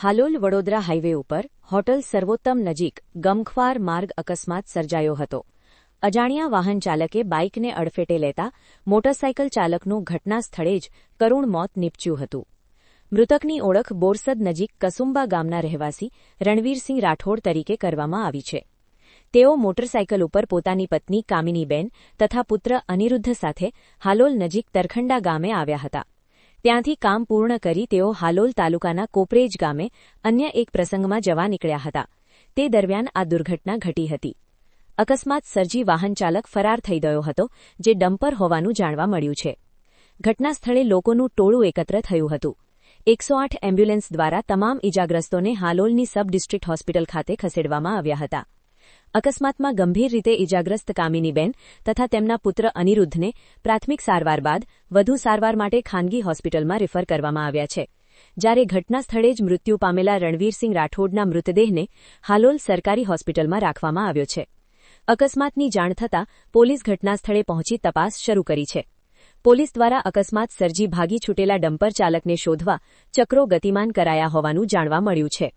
Halol Vadodara highway ઉપર hotel સર્વોત્તમ નજીક ગમખ્વાર માર્ગ અકસ્માત સર્જાયો હતો. અજાણ્યા વાહન ચાલકે બાઇકને અડફેટે લેતા મોટરસાઇકલ ચાલકનું ઘટના સ્થળે જ કરુણ મોત નીપજ્યું હતું. મૃતકની ઓળખ બોરસદ નજીક કસુંબા ગામના રહેવાસી રણવીરસિંહ રાઠોડ તરીકે કરવામાં આવી છે. તેઓ મોટરસાઇકલ ઉપર પોતાની પત્ની કામિનીબેન તથા પુત્ર અનિરુદ્ધ સાથે હાલોલ નજીક તરખંડા ગામે આવ્યા હતા. ત્યાંથી કામ પૂર્ણ કરી તેઓ હાલોલ તાલુકાના કોપરેજ ગામે અન્ય એક પ્રસંગમાં જવા નીકળ્યા હતા. તે દરમિયાન આ દુર્ઘટના ઘટી હતી. અકસ્માત સર્જી વાહન ચાલક ફરાર થઈ ગયો હતો, જે ડમ્પર હોવાનું જાણવા મળ્યું છે. ઘટના સ્થળે લોકોનું ટોળું એકત્ર થયું હતું. 108 એમ્બ્યુલન્સ દ્વારા તમામ ઇજાગ્રસ્તોને હાલોલની સબ ડિસ્ટ્રિક્ટ હોસ્પિટલ ખાતે ખસેડવામાં આવ્યા હતા. અકસ્માતમાં ગંભીર રીતે ઇજાગ્રસ્ત કામિનીબેન તથા તેમના પુત્ર અનિરુદ્ધને પ્રાથમિક સારવાર બાદ વધુ સારવાર માટે ખાનગી હોસ્પિટલમાં રિફર કરવામાં આવ્યા છે. જ્યારે ઘટના સ્થળે જ મૃત્યુ પામેલા રણવીરસિંહ રાઠોડના મૃતદેહને હાલોલ સરકારી હોસ્પિટલમાં રાખવામાં આવ્યો છે. અકસ્માતની જાણ થતાં પોલીસ ઘટના સ્થળે પહોંચી તપાસ શરૂ કરી છે. પોલીસ દ્વારા અકસ્માત સર્જી ભાગી છૂટેલા ડમ્પર ચાલકને શોધવા ચક્રો ગતિમાન કરાયા હોવાનું જાણવા મળ્યું છે.